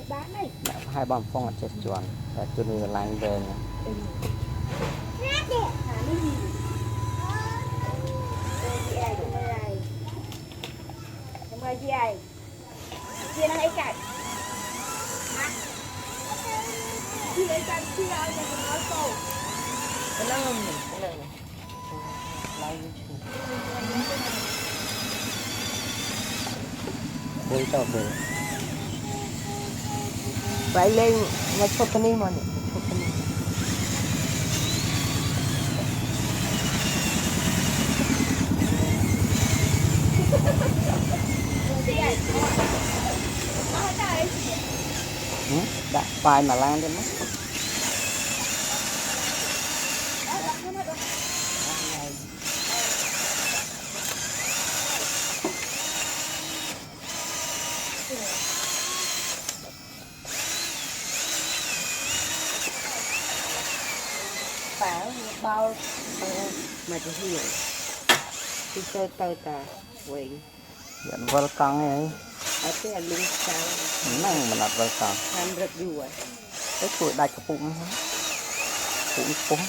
bán này hai bom phong chết chuẩn và cho nên là lành về mời chị ấy chị đang ấy cạnh chị ấy cạnh chị ấy là nó tổ cái lơm này lấy vui cho về vậy lên mà chụp cái này mà chụp cái này đã phai mà lan đến mất bao mà chỉ hiểu thì tôi ta vậy dẫn vợ con ấy ở cái lưng sao năng mà đặt vợ con ăn rất vui cái tuổi đại của bụng bụng